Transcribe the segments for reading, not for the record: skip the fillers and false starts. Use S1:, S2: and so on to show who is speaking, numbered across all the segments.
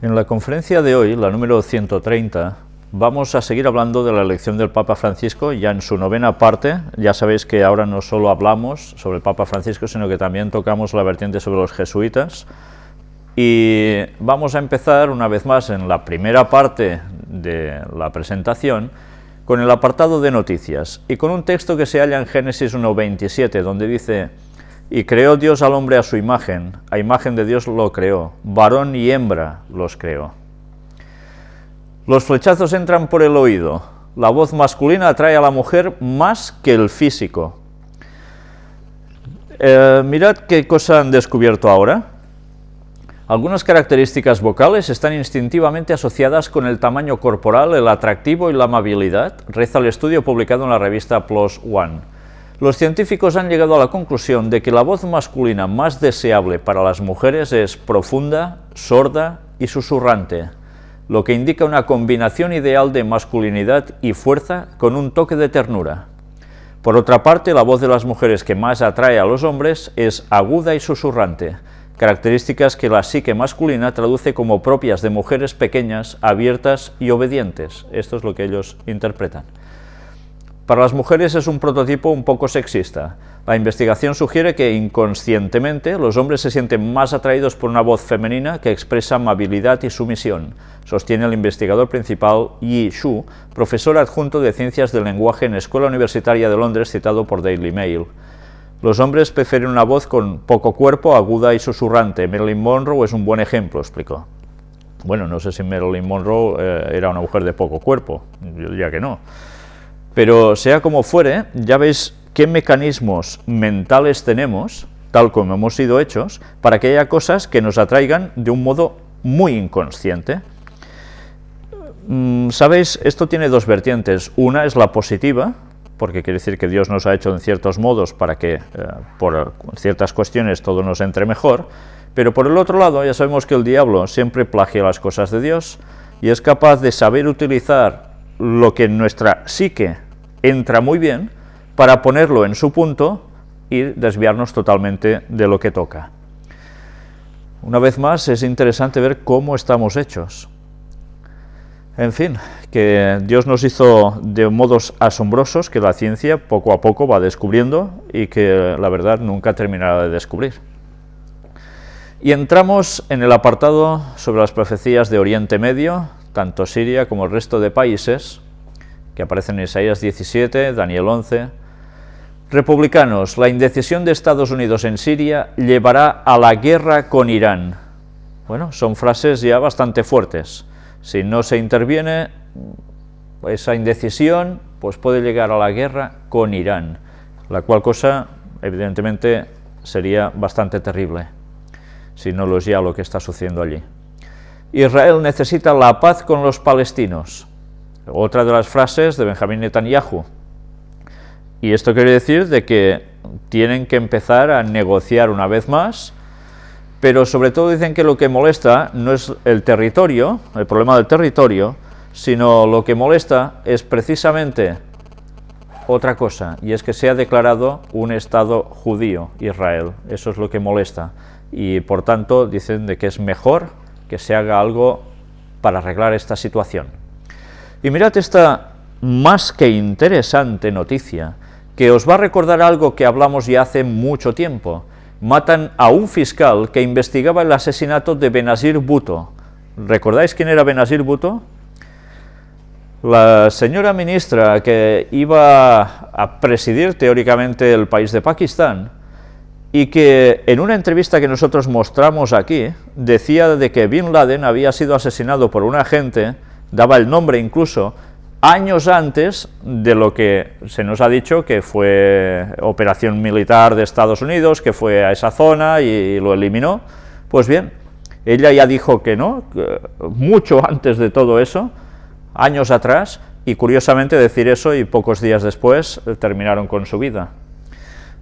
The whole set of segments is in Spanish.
S1: En la conferencia de hoy, la número 130, vamos a seguir hablando de la elección del Papa Francisco, ya en su novena parte. Ya sabéis que ahora no solo hablamos sobre el Papa Francisco, sino que también tocamos la vertiente sobre los jesuitas. Y vamos a empezar una vez más en la primera parte de la presentación con el apartado de noticias y con un texto que se halla en Génesis 1:27, donde dice: y creó Dios al hombre a su imagen, a imagen de Dios lo creó, varón y hembra los creó. Los flechazos entran por el oído, la voz masculina atrae a la mujer más que el físico. Mirad qué cosa han descubierto ahora. Algunas características vocales están instintivamente asociadas con el tamaño corporal, el atractivo y la amabilidad, reza el estudio publicado en la revista PLOS ONE. Los científicos han llegado a la conclusión de que la voz masculina más deseable para las mujeres es profunda, sorda y susurrante, lo que indica una combinación ideal de masculinidad y fuerza con un toque de ternura. Por otra parte, la voz de las mujeres que más atrae a los hombres es aguda y susurrante, características que la psique masculina traduce como propias de mujeres pequeñas, abiertas y obedientes. Esto es lo que ellos interpretan. Para las mujeres es un prototipo un poco sexista. La investigación sugiere que inconscientemente los hombres se sienten más atraídos por una voz femenina que expresa amabilidad y sumisión, sostiene el investigador principal Yi Xu, profesor adjunto de Ciencias del Lenguaje en Escuela Universitaria de Londres, citado por Daily Mail. Los hombres prefieren una voz con poco cuerpo, aguda y susurrante. Marilyn Monroe es un buen ejemplo, explicó. Bueno, no sé si Marilyn Monroe era una mujer de poco cuerpo, yo diría que no. Pero sea como fuere, ya veis qué mecanismos mentales tenemos, tal como hemos sido hechos, para que haya cosas que nos atraigan de un modo muy inconsciente. ¿Sabéis? Esto tiene dos vertientes. Una es la positiva, porque quiere decir que Dios nos ha hecho en ciertos modos para que por ciertas cuestiones todo nos entre mejor, pero por el otro lado ya sabemos que el diablo siempre plagia las cosas de Dios y es capaz de saber utilizar lo que en nuestra psique entra muy bien para ponerlo en su punto y desviarnos totalmente de lo que toca. Una vez más, es interesante ver cómo estamos hechos. En fin, que Dios nos hizo de modos asombrosos que la ciencia poco a poco va descubriendo y que la verdad nunca terminará de descubrir. Y entramos en el apartado sobre las profecías de Oriente Medio, tanto Siria como el resto de países, que aparecen en Isaías 17, Daniel 11. Republicanos, la indecisión de Estados Unidos en Siria llevará a la guerra con Irán. Bueno, son frases ya bastante fuertes. Si no se interviene, esa indecisión pues puede llegar a la guerra con Irán, la cual cosa, evidentemente, sería bastante terrible, si no lo es ya lo que está sucediendo allí. Israel necesita la paz con los palestinos. Otra de las frases de Benjamín Netanyahu. Y esto quiere decir de que tienen que empezar a negociar una vez más, pero sobre todo dicen que lo que molesta no es el territorio, el problema del territorio, sino lo que molesta es precisamente otra cosa, y es que se ha declarado un Estado judío, Israel. Eso es lo que molesta. Y por tanto dicen de que es mejor que se haga algo para arreglar esta situación. Y mirad esta más que interesante noticia, que os va a recordar algo que hablamos ya hace mucho tiempo. Matan a un fiscal que investigaba el asesinato de Benazir Bhutto. ¿Recordáis quién era Benazir Bhutto? La señora ministra que iba a presidir teóricamente el país de Pakistán, y que en una entrevista que nosotros mostramos aquí, decía de que Bin Laden había sido asesinado por un agente, daba el nombre incluso, años antes de lo que se nos ha dicho que fue operación militar de Estados Unidos, que fue a esa zona y lo eliminó. Pues bien, ella ya dijo que no, mucho antes de todo eso, años atrás, y curiosamente decir eso y pocos días después terminaron con su vida.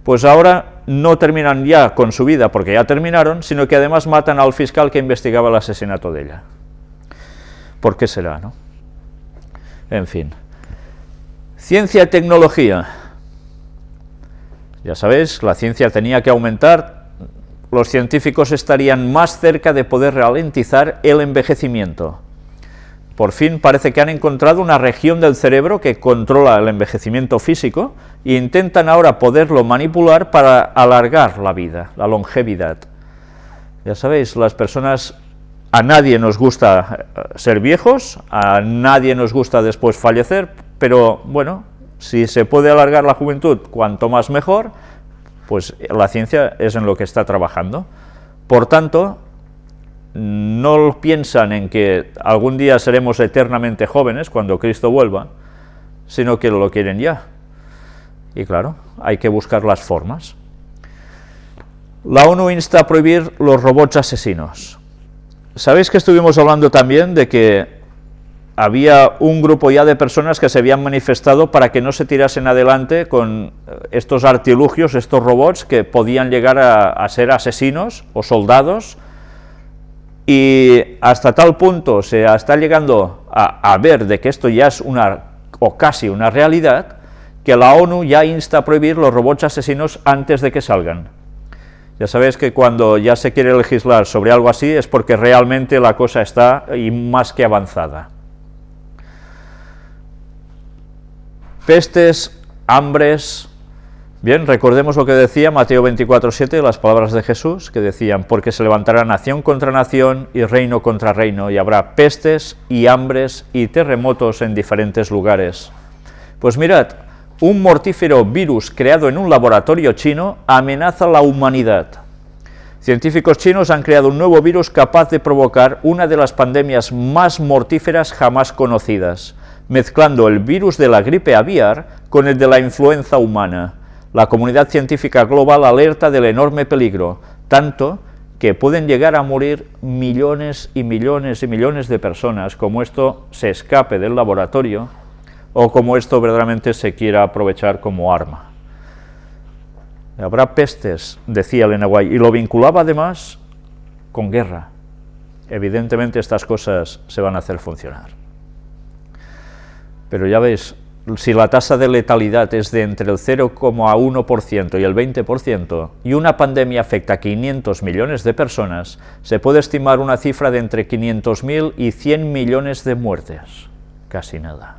S1: Pues ahora no terminan ya con su vida porque ya terminaron, sino que además matan al fiscal que investigaba el asesinato de ella. ¿Por qué será, no? En fin. Ciencia y tecnología. Ya sabéis, la ciencia tenía que aumentar los científicos estarían más cerca de poder ralentizar el envejecimiento. Por fin parece que han encontrado una región del cerebro que controla el envejecimiento físico e intentan ahora poderlo manipular para alargar la vida, la longevidad. Ya sabéis, las personas, a nadie nos gusta ser viejos, a nadie nos gusta después fallecer, pero bueno, si se puede alargar la juventud, cuanto más mejor, pues la ciencia es en lo que está trabajando. Por tanto, no piensan en que algún día seremos eternamente jóvenes cuando Cristo vuelva, sino que lo quieren ya. Y claro, hay que buscar las formas. La ONU insta a prohibir los robots asesinos. ¿Sabéis que estuvimos hablando también de que había un grupo ya de personas que se habían manifestado para que no se tirasen adelante con estos artilugios, estos robots que podían llegar a ser asesinos o soldados? Y hasta tal punto se está llegando a ver de que esto ya es o casi una realidad, que la ONU ya insta a prohibir los robots asesinos antes de que salgan. Ya sabéis que cuando ya se quiere legislar sobre algo así es porque realmente la cosa está y más que avanzada. Pestes, hambres. Bien, recordemos lo que decía Mateo 24:7, las palabras de Jesús, que decían: porque se levantará nación contra nación y reino contra reino, y habrá pestes y hambres y terremotos en diferentes lugares. Pues mirad, un mortífero virus creado en un laboratorio chino amenaza a la humanidad. Científicos chinos han creado un nuevo virus capaz de provocar una de las pandemias más mortíferas jamás conocidas, mezclando el virus de la gripe aviar con el de la influenza humana. La comunidad científica global alerta del enorme peligro, tanto que pueden llegar a morir millones y millones y millones de personas como esto se escape del laboratorio o como esto verdaderamente se quiera aprovechar como arma. Habrá pestes, decía Elena White, y lo vinculaba además con guerra. Evidentemente estas cosas se van a hacer funcionar. Pero ya veis, si la tasa de letalidad es de entre el 0,1% y el 20%, y una pandemia afecta a 500 millones de personas, se puede estimar una cifra de entre 500.000 y 100 millones de muertes. Casi nada.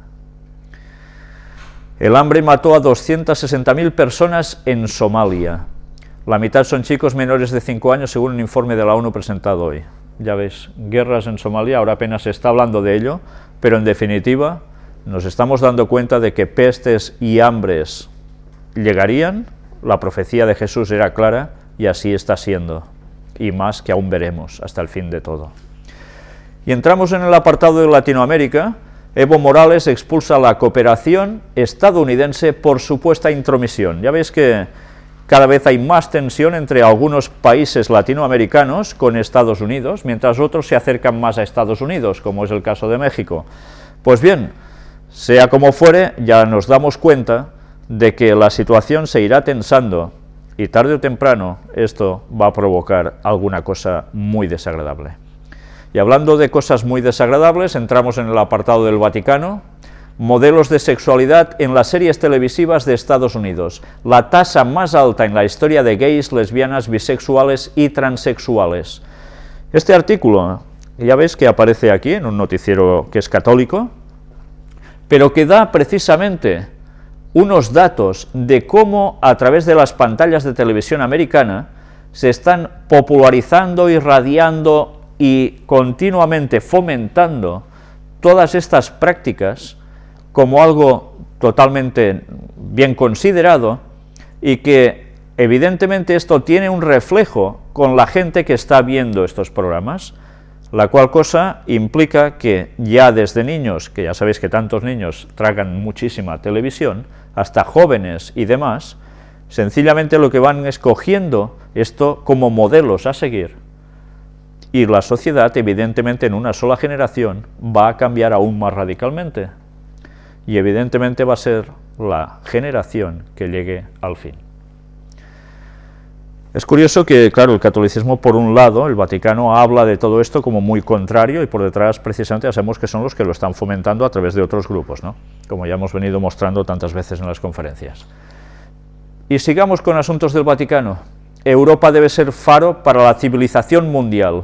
S1: El hambre mató a 260.000 personas en Somalia. La mitad son chicos menores de 5 años, según un informe de la ONU presentado hoy. Ya veis, guerras en Somalia, ahora apenas se está hablando de ello, pero en definitiva nos estamos dando cuenta de que pestes y hambres llegarían, la profecía de Jesús era clara, y así está siendo, y más que aún veremos hasta el fin de todo. Y entramos en el apartado de Latinoamérica. Evo Morales expulsa la cooperación estadounidense por supuesta intromisión. Ya veis que cada vez hay más tensión entre algunos países latinoamericanos con Estados Unidos, mientras otros se acercan más a Estados Unidos, como es el caso de México. Pues bien, sea como fuere, ya nos damos cuenta de que la situación se irá tensando y tarde o temprano esto va a provocar alguna cosa muy desagradable. Y hablando de cosas muy desagradables, entramos en el apartado del Vaticano. Modelos de sexualidad en las series televisivas de Estados Unidos. La tasa más alta en la historia de gays, lesbianas, bisexuales y transexuales. Este artículo, ya veis que aparece aquí en un noticiero que es católico, pero que da precisamente unos datos de cómo a través de las pantallas de televisión americana se están popularizando, irradiando y continuamente fomentando todas estas prácticas como algo totalmente bien considerado y que evidentemente esto tiene un reflejo con la gente que está viendo estos programas, la cual cosa implica que ya desde niños, que ya sabéis que tantos niños tragan muchísima televisión, hasta jóvenes y demás, sencillamente lo que van escogiendo esto como modelos a seguir. Y la sociedad, evidentemente, en una sola generación, va a cambiar aún más radicalmente. Y evidentemente va a ser la generación que llegue al fin. Es curioso que, claro, el catolicismo, por un lado, el Vaticano habla de todo esto como muy contrario, y por detrás, precisamente, ya sabemos que son los que lo están fomentando a través de otros grupos, ¿no? Como ya hemos venido mostrando tantas veces en las conferencias. Y sigamos con asuntos del Vaticano. Europa debe ser faro para la civilización mundial.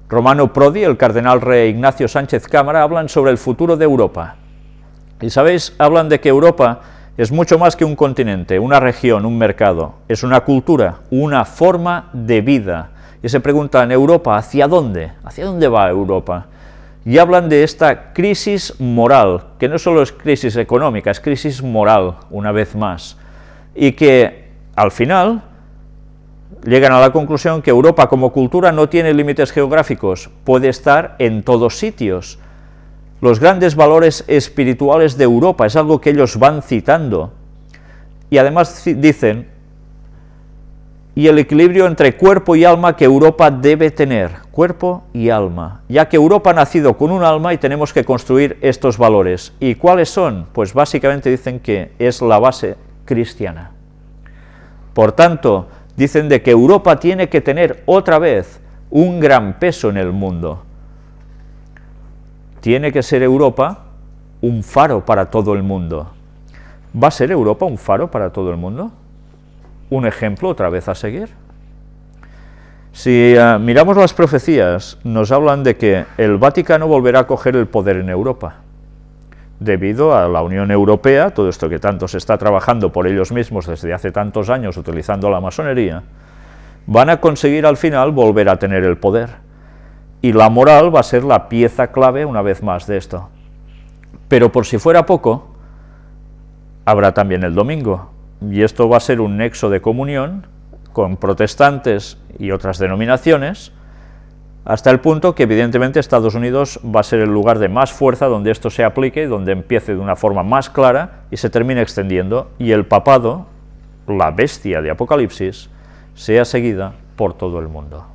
S1: Romano Prodi, el cardenal rey Ignacio Sánchez Cámara, hablan sobre el futuro de Europa. Y sabéis, hablan de que Europa es mucho más que un continente, una región, un mercado. Es una cultura, una forma de vida. Y se preguntan, ¿Europa hacia dónde? ¿Hacia dónde va Europa? Y hablan de esta crisis moral, que no solo es crisis económica, es crisis moral, una vez más. Y que, al final, llegan a la conclusión que Europa como cultura no tiene límites geográficos, puede estar en todos sitios. Los grandes valores espirituales de Europa, es algo que ellos van citando. Y además dicen, y el equilibrio entre cuerpo y alma que Europa debe tener, cuerpo y alma, ya que Europa ha nacido con un alma y tenemos que construir estos valores. ¿Y cuáles son? Pues básicamente dicen que es la base cristiana. Por tanto, dicen de que Europa tiene que tener otra vez un gran peso en el mundo. Tiene que ser Europa un faro para todo el mundo. ¿Va a ser Europa un faro para todo el mundo? ¿Un ejemplo otra vez a seguir? Si miramos las profecías, nos hablan de que el Vaticano volverá a coger el poder en Europa. Debido a la Unión Europea, todo esto que tanto se está trabajando por ellos mismos desde hace tantos años utilizando la masonería, van a conseguir al final volver a tener el poder. Y la moral va a ser la pieza clave una vez más de esto. Pero por si fuera poco, habrá también el domingo, y esto va a ser un nexo de comunión con protestantes y otras denominaciones, hasta el punto que evidentemente Estados Unidos va a ser el lugar de más fuerza donde esto se aplique, donde empiece de una forma más clara y se termine extendiendo, y el papado, la bestia de Apocalipsis, sea seguida por todo el mundo.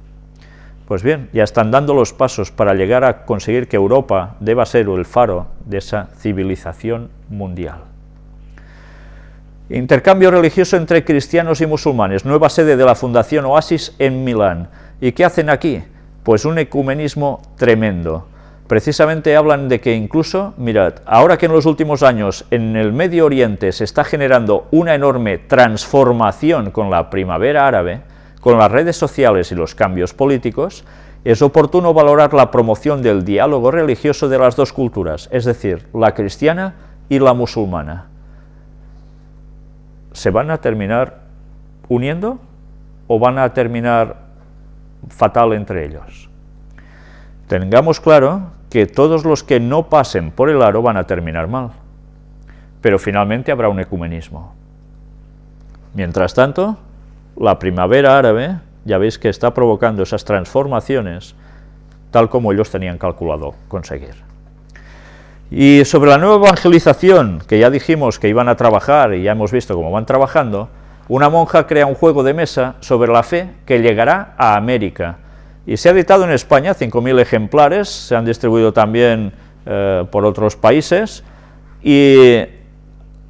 S1: Pues bien, ya están dando los pasos para llegar a conseguir que Europa deba ser el faro de esa civilización mundial. Intercambio religioso entre cristianos y musulmanes, nueva sede de la Fundación Oasis en Milán. ¿Y qué hacen aquí? Pues un ecumenismo tremendo. Precisamente hablan de que incluso, mirad, ahora que en los últimos años en el Medio Oriente se está generando una enorme transformación con la primavera árabe, con las redes sociales y los cambios políticos, es oportuno valorar la promoción del diálogo religioso de las dos culturas, es decir, la cristiana y la musulmana. ¿Se van a terminar uniendo o van a terminar fatal entre ellos? Tengamos claro que todos los que no pasen por el aro van a terminar mal, pero finalmente habrá un ecumenismo. Mientras tanto, la primavera árabe, ya veis que está provocando esas transformaciones tal como ellos tenían calculado conseguir. Y sobre la nueva evangelización, que ya dijimos que iban a trabajar y ya hemos visto cómo van trabajando, una monja crea un juego de mesa sobre la fe que llegará a América. Y se ha editado en España 5.000 ejemplares, se han distribuido también por otros países, y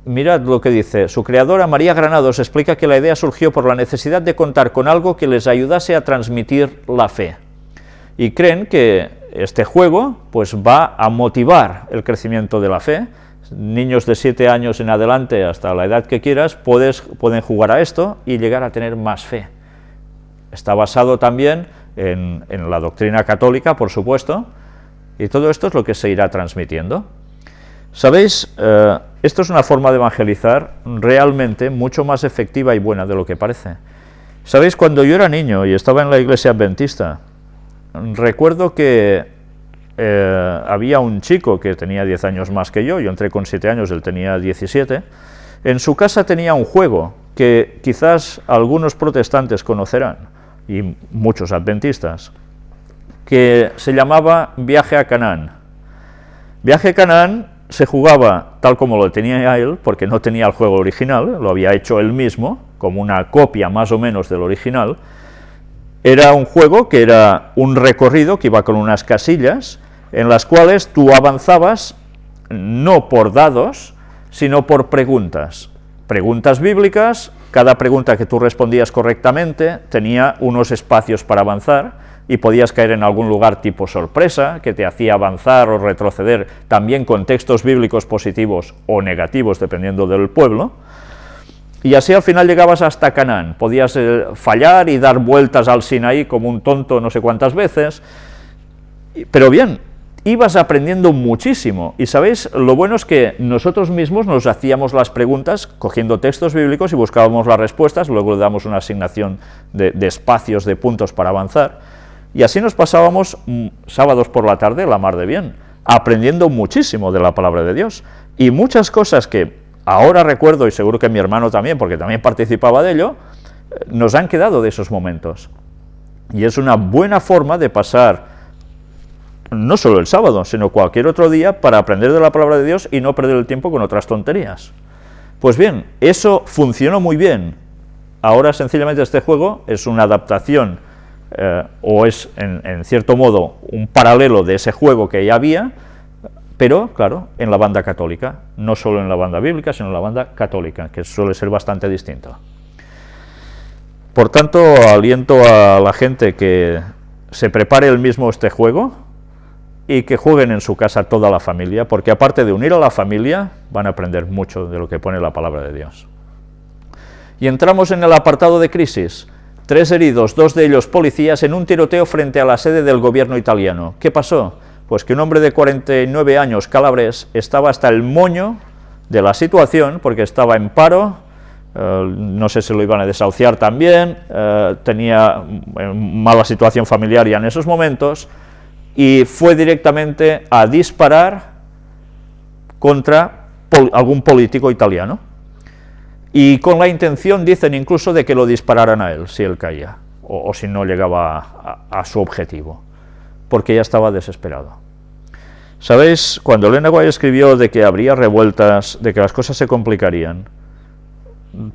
S1: mirad lo que dice. Su creadora, María Granados, explica que la idea surgió por la necesidad de contar con algo que les ayudase a transmitir la fe. Y creen que este juego pues va a motivar el crecimiento de la fe. Niños de 7 años en adelante, hasta la edad que quieras, pueden jugar a esto y llegar a tener más fe. Está basado también en la doctrina católica, por supuesto, y todo esto es lo que se irá transmitiendo. ¿Sabéis? Esto es una forma de evangelizar realmente mucho más efectiva y buena de lo que parece. ¿Sabéis? Cuando yo era niño y estaba en la iglesia adventista, recuerdo que había un chico que tenía 10 años más que yo entré con 7 años, él tenía 17, en su casa tenía un juego que quizás algunos protestantes conocerán, y muchos adventistas, que se llamaba Viaje a Canaán. Viaje a Canaán se jugaba tal como lo tenía él, porque no tenía el juego original, lo había hecho él mismo, como una copia más o menos del original. Era un juego que era un recorrido que iba con unas casillas, en las cuales tú avanzabas no por dados, sino por preguntas. Preguntas bíblicas, cada pregunta que tú respondías correctamente tenía unos espacios para avanzar, y podías caer en algún lugar tipo sorpresa, que te hacía avanzar o retroceder, también con textos bíblicos positivos o negativos, dependiendo del pueblo. Y así al final llegabas hasta Canaán. Podías fallar y dar vueltas al Sinaí como un tonto no sé cuántas veces, pero bien, ibas aprendiendo muchísimo. Y sabéis, lo bueno es que nosotros mismos nos hacíamos las preguntas cogiendo textos bíblicos y buscábamos las respuestas, luego le damos una asignación de espacios, de puntos para avanzar, y así nos pasábamos sábados por la tarde la mar de bien, aprendiendo muchísimo de la palabra de Dios. Y muchas cosas que ahora recuerdo, y seguro que mi hermano también, porque también participaba de ello, nos han quedado de esos momentos. Y es una buena forma de pasar no solo el sábado, sino cualquier otro día para aprender de la palabra de Dios y no perder el tiempo con otras tonterías. Pues bien, eso funcionó muy bien. Ahora sencillamente este juego es una adaptación, o es en cierto modo un paralelo de ese juego que ya había, pero claro, en la banda católica, no solo en la banda bíblica, sino en la banda católica, que suele ser bastante distinta. Por tanto, aliento a la gente que se prepare el mismo este juego, y que jueguen en su casa toda la familia, porque aparte de unir a la familia, van a aprender mucho de lo que pone la palabra de Dios. Y entramos en el apartado de crisis. 3 heridos, 2 de ellos policías, en un tiroteo frente a la sede del gobierno italiano. ¿Qué pasó? Pues que un hombre de 49 años, calabrés, estaba hasta el moño de la situación, porque estaba en paro, no sé si lo iban a desahuciar también, tenía mala situación familiar ya en esos momentos, y fue directamente a disparar contra algún político italiano, y con la intención, dicen incluso, de que lo dispararan a él, si él caía, o si no llegaba a su objetivo, porque ya estaba desesperado. ¿Sabéis? Cuando Elena White escribió de que habría revueltas, de que las cosas se complicarían,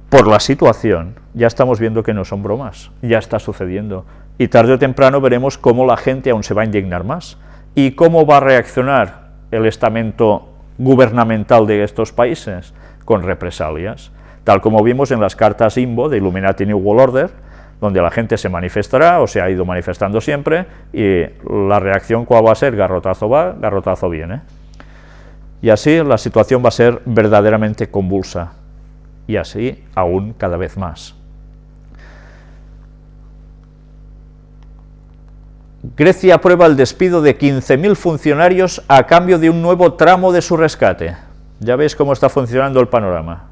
S1: por la situación, ya estamos viendo que no son bromas, ya está sucediendo. Y tarde o temprano veremos cómo la gente aún se va a indignar más y cómo va a reaccionar el estamento gubernamental de estos países con represalias, tal como vimos en las cartas IMBO de Illuminati New World Order, donde la gente se manifestará o se ha ido manifestando siempre, y la reacción ¿cuál va a ser? Garrotazo va, garrotazo viene. Y así la situación va a ser verdaderamente convulsa, y así aún cada vez más. Grecia aprueba el despido de 15.000 funcionarios a cambio de un nuevo tramo de su rescate. Ya veis cómo está funcionando el panorama.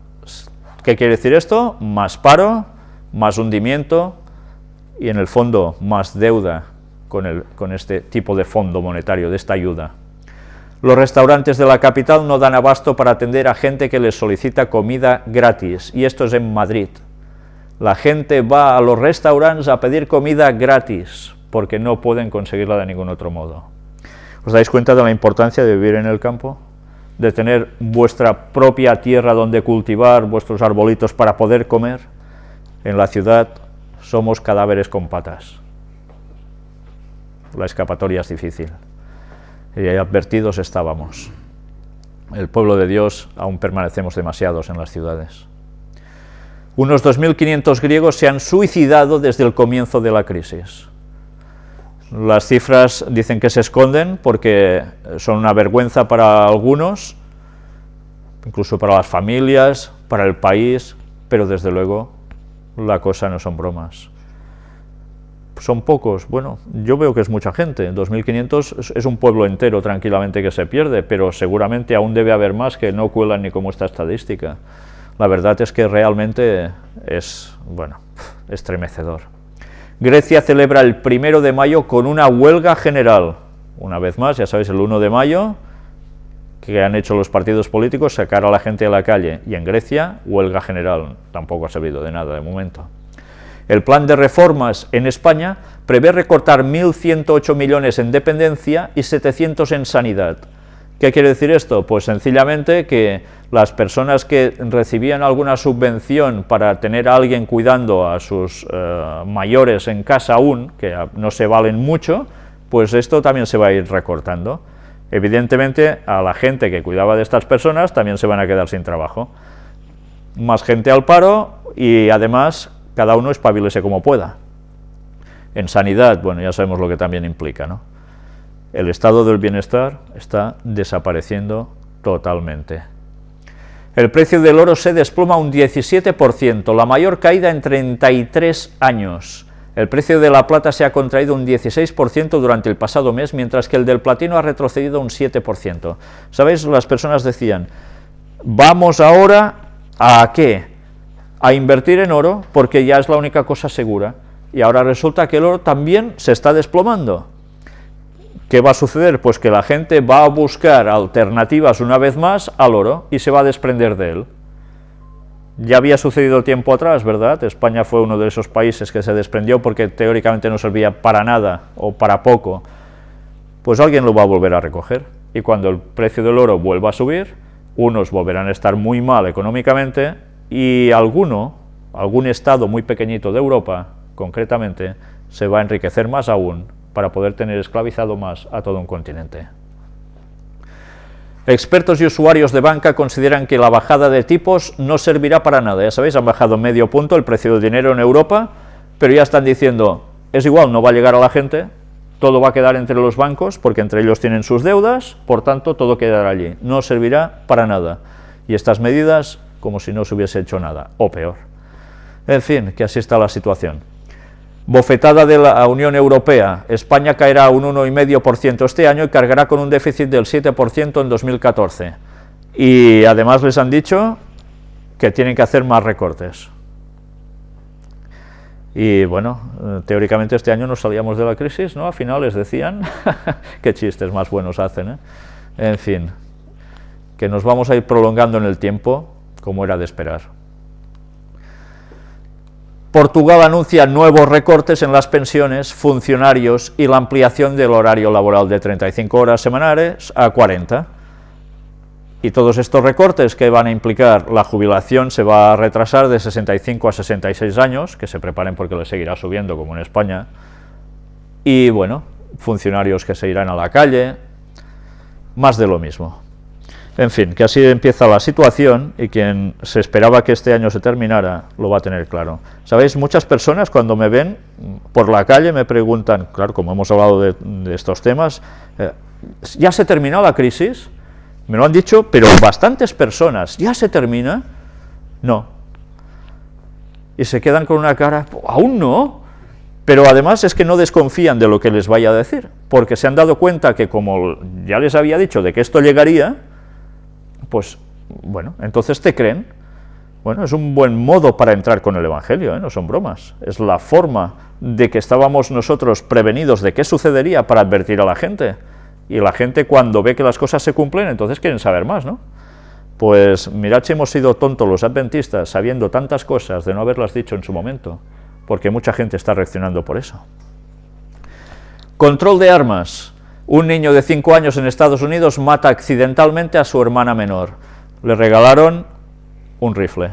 S1: ¿Qué quiere decir esto? Más paro, más hundimiento y en el fondo más deuda con este tipo de fondo monetario, de esta ayuda. Los restaurantes de la capital no dan abasto para atender a gente que les solicita comida gratis, y esto es en Madrid. La gente va a los restaurantes a pedir comida gratis, porque no pueden conseguirla de ningún otro modo. ¿Os dais cuenta de la importancia de vivir en el campo? De tener vuestra propia tierra donde cultivar vuestros arbolitos para poder comer. En la ciudad somos cadáveres con patas. La escapatoria es difícil. Y advertidos estábamos. El pueblo de Dios aún permanecemos demasiados en las ciudades. Unos 2.500 griegos se han suicidado desde el comienzo de la crisis. Las cifras dicen que se esconden porque son una vergüenza para algunos, incluso para las familias, para el país, pero desde luego la cosa no son bromas. ¿Son pocos? Bueno, yo veo que es mucha gente. 2.500 es un pueblo entero tranquilamente que se pierde, pero seguramente aún debe haber más que no cuelan ni como esta estadística. La verdad es que realmente es, bueno, estremecedor. Grecia celebra el 1 de mayo con una huelga general. Una vez más, ya sabéis, el 1 de mayo, que han hecho los partidos políticos, sacar a la gente a la calle, y en Grecia, huelga general. Tampoco ha servido de nada de momento. El plan de reformas en España prevé recortar 1.108 millones en dependencia y 700 en sanidad. ¿Qué quiere decir esto? Pues sencillamente que las personas que recibían alguna subvención para tener a alguien cuidando a sus mayores en casa aún, que no se valen mucho, pues esto también se va a ir recortando. Evidentemente, a la gente que cuidaba de estas personas también se van a quedar sin trabajo. Más gente al paro y además cada uno espabilese como pueda. En sanidad, bueno, ya sabemos lo que también implica, ¿no? El estado del bienestar está desapareciendo totalmente. El precio del oro se desploma un 17%, la mayor caída en 33 años. El precio de la plata se ha contraído un 16% durante el pasado mes, mientras que el del platino ha retrocedido un 7%. ¿Sabéis? Las personas decían, vamos ahora a ¿qué? A invertir en oro, porque ya es la única cosa segura. Y ahora resulta que el oro también se está desplomando. ¿Qué va a suceder? Pues que la gente va a buscar alternativas una vez más al oro y se va a desprender de él. Ya había sucedido tiempo atrás, ¿verdad? España fue uno de esos países que se desprendió porque teóricamente no servía para nada o para poco. Pues alguien lo va a volver a recoger. Y cuando el precio del oro vuelva a subir, unos volverán a estar muy mal económicamente y algún estado muy pequeñito de Europa, concretamente, se va a enriquecer más aún para poder tener esclavizado más a todo un continente. Expertos y usuarios de banca consideran que la bajada de tipos no servirá para nada. Ya sabéis, han bajado medio punto el precio del dinero en Europa, pero ya están diciendo, es igual, no va a llegar a la gente, todo va a quedar entre los bancos, porque entre ellos tienen sus deudas, por tanto, todo quedará allí. No servirá para nada. Y estas medidas, como si no se hubiese hecho nada, o peor. En fin, que así está la situación. Bofetada de la Unión Europea, España caerá un 1,5% este año y cargará con un déficit del 7% en 2014. Y además les han dicho que tienen que hacer más recortes. Y bueno, teóricamente este año nos salíamos de la crisis, ¿no? A finales decían, qué chistes más buenos hacen, ¿eh? En fin, que nos vamos a ir prolongando en el tiempo, como era de esperar. Portugal anuncia nuevos recortes en las pensiones, funcionarios y la ampliación del horario laboral de 35 horas semanales a 40. Y todos estos recortes que van a implicar la jubilación se va a retrasar de 65 a 66 años, que se preparen porque le seguirá subiendo como en España. Y bueno, funcionarios que se irán a la calle, más de lo mismo. En fin, que así empieza la situación y quien se esperaba que este año se terminara lo va a tener claro. ¿Sabéis? Muchas personas cuando me ven por la calle me preguntan, claro, como hemos hablado de estos temas, ¿ya se terminó la crisis? Me lo han dicho, pero bastantes personas, ¿ya se termina? No. Y se quedan con una cara, ¿aún no? Pero además es que no desconfían de lo que les vaya a decir, porque se han dado cuenta que como ya les había dicho de que esto llegaría, pues, bueno, entonces te creen. Bueno, es un buen modo para entrar con el Evangelio, ¿eh? No son bromas. Es la forma de que estábamos nosotros prevenidos de qué sucedería para advertir a la gente. Y la gente cuando ve que las cosas se cumplen, entonces quieren saber más, ¿no? Pues mirad si hemos sido tontos los adventistas sabiendo tantas cosas de no haberlas dicho en su momento, porque mucha gente está reaccionando por eso. Control de armas. Un niño de 5 años en Estados Unidos mata accidentalmente a su hermana menor. Le regalaron un rifle.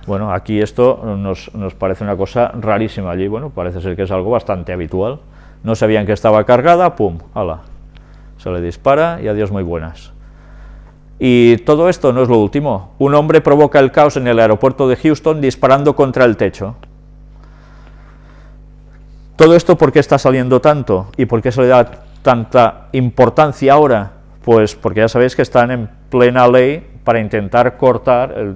S1: Bueno, aquí esto nos parece una cosa rarísima. Allí, bueno, parece ser que es algo bastante habitual. No sabían que estaba cargada, pum, ala. Se le dispara y adiós muy buenas. Y todo esto no es lo último. Un hombre provoca el caos en el aeropuerto de Houston disparando contra el techo. Todo esto, ¿por qué está saliendo tanto? ¿Y por qué se le da tanta importancia ahora? Pues porque ya sabéis que están en plena ley para intentar cortar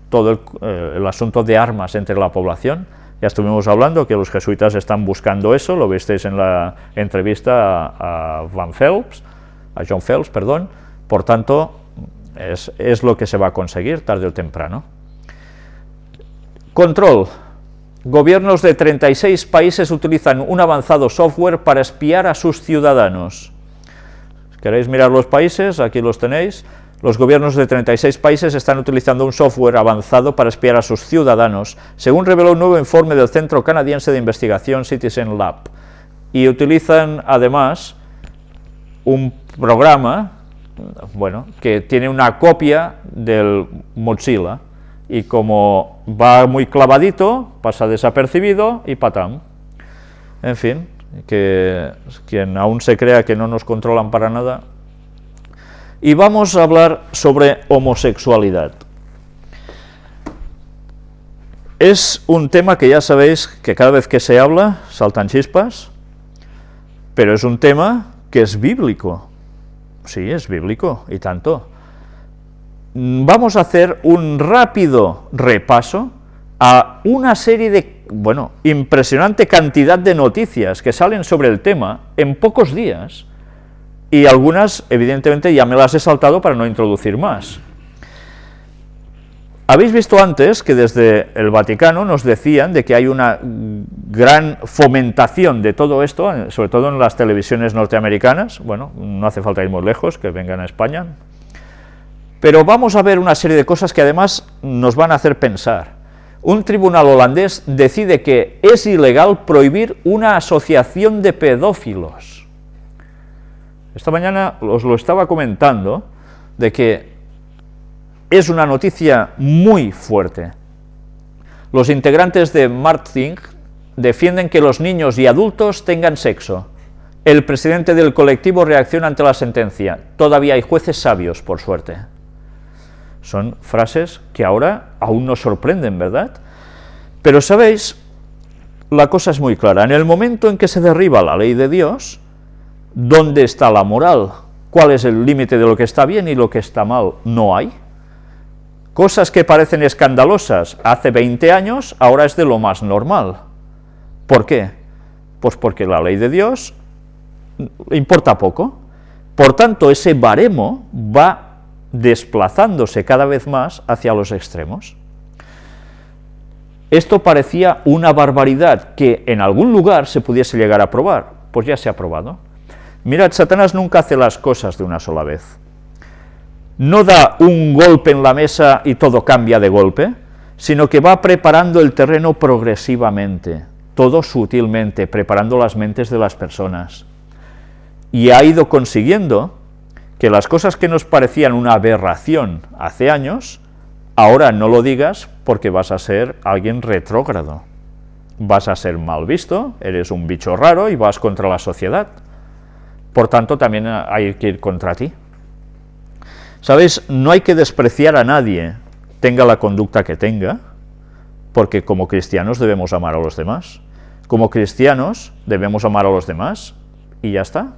S1: todo el asunto de armas entre la población. Ya estuvimos hablando que los jesuitas están buscando eso, lo visteis en la entrevista a John Phelps, perdón. Por tanto, es lo que se va a conseguir tarde o temprano. Control. Gobiernos de 36 países utilizan un avanzado software para espiar a sus ciudadanos. ¿Queréis mirar los países? Aquí los tenéis. Los gobiernos de 36 países están utilizando un software avanzado para espiar a sus ciudadanos, según reveló un nuevo informe del Centro Canadiense de Investigación Citizen Lab. Y utilizan además un programa, bueno, que tiene una copia del Mozilla, y como va muy clavadito, pasa desapercibido y patam. En fin, que quien aún se crea que no nos controlan para nada. Y vamos a hablar sobre homosexualidad. Es un tema que ya sabéis que cada vez que se habla saltan chispas, pero es un tema que es bíblico. Sí, es bíblico, y tanto. vamos a hacer un rápido repaso a una serie de, bueno, impresionante cantidad de noticias que salen sobre el tema en pocos días, y algunas, evidentemente, ya me las he saltado para no introducir más. Habéis visto antes que desde el Vaticano nos decían de que hay una gran fomentación de todo esto, sobre todo en las televisiones norteamericanas. Bueno, no hace falta ir muy lejos, que vengan a España. Pero vamos a ver una serie de cosas que además nos van a hacer pensar. Un tribunal holandés decide que es ilegal prohibir una asociación de pedófilos. Esta mañana os lo estaba comentando, de que es una noticia muy fuerte. Los integrantes de Martin defienden que los niños y adultos tengan sexo. El presidente del colectivo reacciona ante la sentencia. Todavía hay jueces sabios, por suerte. Son frases que ahora aún nos sorprenden, ¿verdad? Pero, ¿sabéis? La cosa es muy clara. En el momento en que se derriba la ley de Dios, ¿dónde está la moral? ¿Cuál es el límite de lo que está bien y lo que está mal? No hay. Cosas que parecen escandalosas hace 20 años, ahora es de lo más normal. ¿Por qué? Pues porque la ley de Dios importa poco. Por tanto, ese baremo va desplazándose cada vez más hacia los extremos. Esto parecía una barbaridad que en algún lugar se pudiese llegar a probar, pues ya se ha probado. Mirad, Satanás nunca hace las cosas de una sola vez. No da un golpe en la mesa y todo cambia de golpe, sino que va preparando el terreno progresivamente, todo sutilmente, preparando las mentes de las personas. Y ha ido consiguiendo que las cosas que nos parecían una aberración hace años, ahora no lo digas porque vas a ser alguien retrógrado. Vas a ser mal visto, eres un bicho raro y vas contra la sociedad. Por tanto, también hay que ir contra ti. ¿Sabéis? No hay que despreciar a nadie, tenga la conducta que tenga, porque como cristianos debemos amar a los demás. Como cristianos debemos amar a los demás y ya está.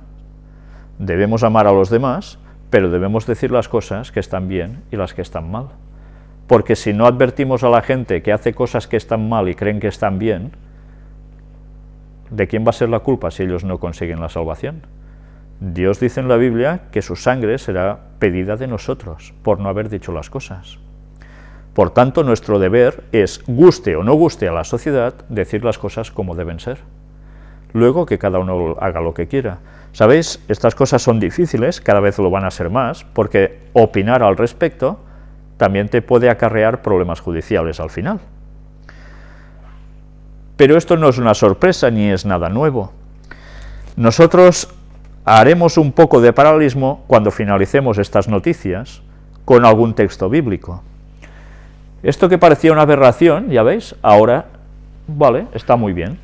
S1: Debemos amar a los demás, pero debemos decir las cosas que están bien y las que están mal. Porque si no advertimos a la gente que hace cosas que están mal y creen que están bien, ¿de quién va a ser la culpa si ellos no consiguen la salvación? Dios dice en la Biblia que su sangre será pedida de nosotros por no haber dicho las cosas. Por tanto, nuestro deber es, guste o no guste a la sociedad, decir las cosas como deben ser. Luego que cada uno haga lo que quiera. ¿Sabéis? Estas cosas son difíciles, cada vez lo van a ser más, porque opinar al respecto también te puede acarrear problemas judiciales al final. Pero esto no es una sorpresa ni es nada nuevo. Nosotros haremos un poco de paralelismo cuando finalicemos estas noticias con algún texto bíblico. Esto que parecía una aberración, ya veis, ahora, vale, está muy bien.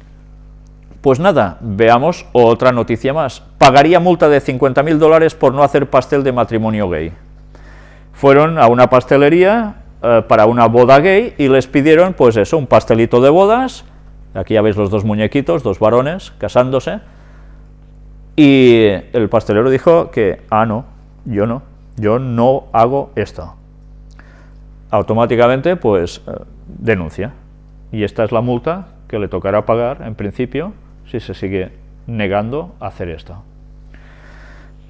S1: Pues nada, veamos otra noticia más. Pagaría multa de $50.000 por no hacer pastel de matrimonio gay. Fueron a una pastelería para una boda gay y les pidieron, pues eso, un pastelito de bodas. Aquí ya veis los dos muñequitos, dos varones casándose. Y el pastelero dijo que, no, yo no hago esto. Automáticamente, pues, denuncia. Y esta es la multa que le tocará pagar, en principio, si se sigue negando a hacer esto.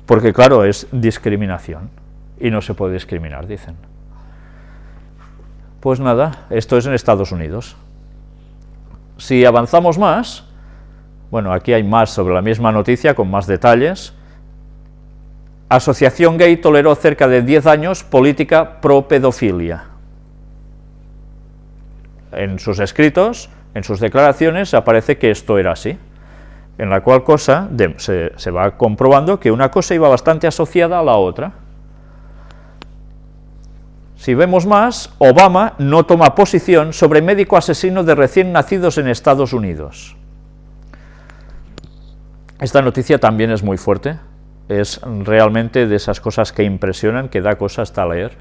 S1: Porque, claro, es discriminación. Y no se puede discriminar, dicen. Pues nada, esto es en Estados Unidos. Si avanzamos más, bueno, aquí hay más sobre la misma noticia, con más detalles. Asociación Gay toleró cerca de 10 años política pro pedofilia. En sus escritos, en sus declaraciones, aparece que esto era así. En la cual cosa se va comprobando que una cosa iba bastante asociada a la otra. Si vemos más, Obama no toma posición sobre médico asesino de recién nacidos en Estados Unidos. Esta noticia también es muy fuerte, es realmente de esas cosas que impresionan, que da cosa hasta leer,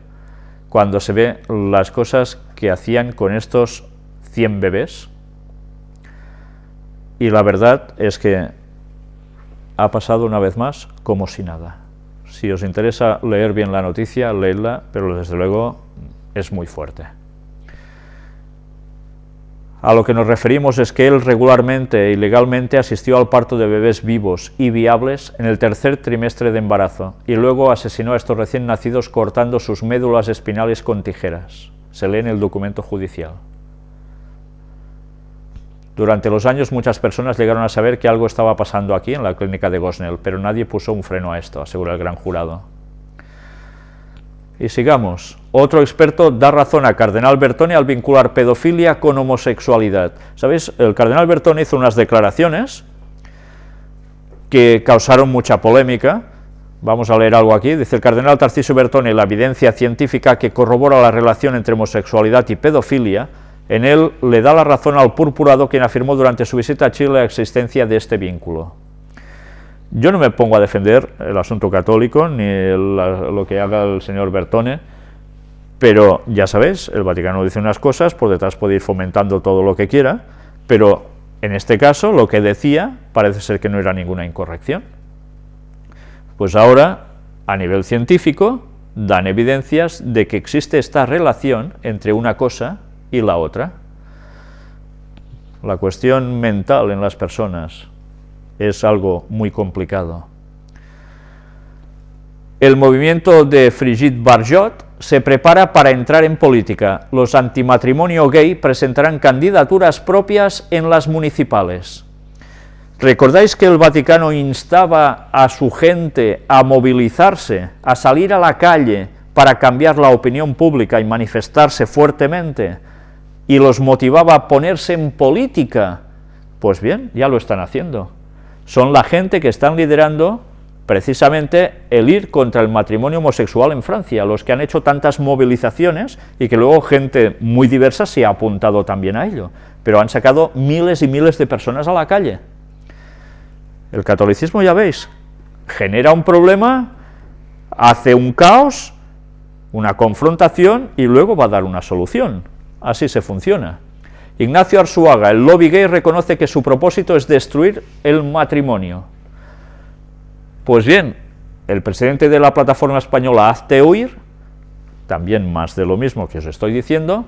S1: cuando se ve las cosas que hacían con estos 100 bebés, y la verdad es que ha pasado una vez más como si nada. Si os interesa leer bien la noticia, leedla, pero desde luego es muy fuerte. A lo que nos referimos es que él regularmente y legalmente asistió al parto de bebés vivos y viables en el tercer trimestre de embarazo y luego asesinó a estos recién nacidos cortando sus médulas espinales con tijeras. Se lee en el documento judicial. Durante los años muchas personas llegaron a saber que algo estaba pasando aquí en la clínica de Gosnell, pero nadie puso un freno a esto, asegura el gran jurado. Y sigamos. Otro experto da razón a Cardenal Bertone al vincular pedofilia con homosexualidad. ¿Sabéis? El Cardenal Bertone hizo unas declaraciones que causaron mucha polémica. Vamos a leer algo aquí. Dice el Cardenal Tarcisio Bertone: la evidencia científica que corrobora la relación entre homosexualidad y pedofilia, en él le da la razón al purpurado, quien afirmó durante su visita a Chile la existencia de este vínculo. Yo no me pongo a defender el asunto católico, ni lo que haga el señor Bertone, pero ya sabéis, el Vaticano dice unas cosas, por detrás puede ir fomentando todo lo que quiera, pero en este caso lo que decía parece ser que no era ninguna incorrección. Pues ahora, a nivel científico, dan evidencias de que existe esta relación entre una cosa y la otra. La cuestión mental en las personas es algo muy complicado. El movimiento de Brigitte Bardot se prepara para entrar en política. Los antimatrimonio gay presentarán candidaturas propias en las municipales. ¿Recordáis que el Vaticano instaba a su gente a movilizarse, a salir a la calle para cambiar la opinión pública y manifestarse fuertemente? Y los motivaba a ponerse en política. Pues bien, ya lo están haciendo. Son la gente que están liderando precisamente el ir contra el matrimonio homosexual en Francia, los que han hecho tantas movilizaciones y que luego gente muy diversa se ha apuntado también a ello, pero han sacado miles y miles de personas a la calle. El catolicismo, ya veis, genera un problema, hace un caos, una confrontación y luego va a dar una solución. Así se funciona. Ignacio Arzuaga, el lobby gay, reconoce que su propósito es destruir el matrimonio. Pues bien, el presidente de la plataforma española Hazte Oír, también más de lo mismo que os estoy diciendo,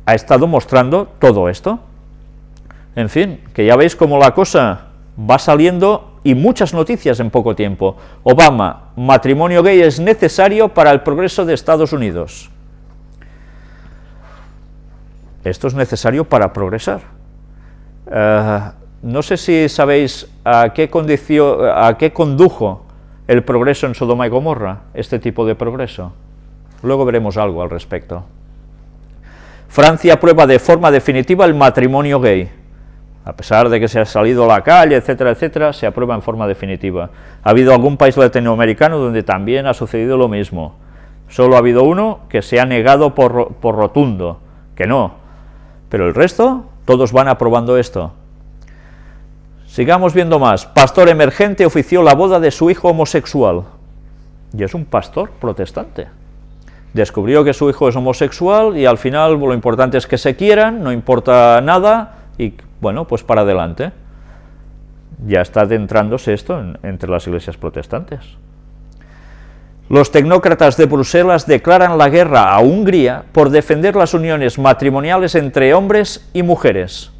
S1: ha estado mostrando todo esto. En fin, que ya veis cómo la cosa va saliendo y muchas noticias en poco tiempo. Obama: matrimonio gay es necesario para el progreso de Estados Unidos. Esto es necesario para progresar. No sé si sabéis a qué condujo el progreso en Sodoma y Gomorra, este tipo de progreso. Luego veremos algo al respecto. Francia aprueba de forma definitiva el matrimonio gay. A pesar de que se ha salido a la calle, etcétera, etcétera, se aprueba en forma definitiva. Ha habido algún país latinoamericano donde también ha sucedido lo mismo. Solo ha habido uno que se ha negado por rotundo, que no. Pero el resto, todos van aprobando esto. Sigamos viendo más. Pastor emergente ofició la boda de su hijo homosexual. Y es un pastor protestante. Descubrió que su hijo es homosexual y al final lo importante es que se quieran, no importa nada y bueno, pues para adelante. Ya está adentrándose esto entre las iglesias protestantes. Los tecnócratas de Bruselas declaran la guerra a Hungría por defender las uniones matrimoniales entre hombres y mujeres.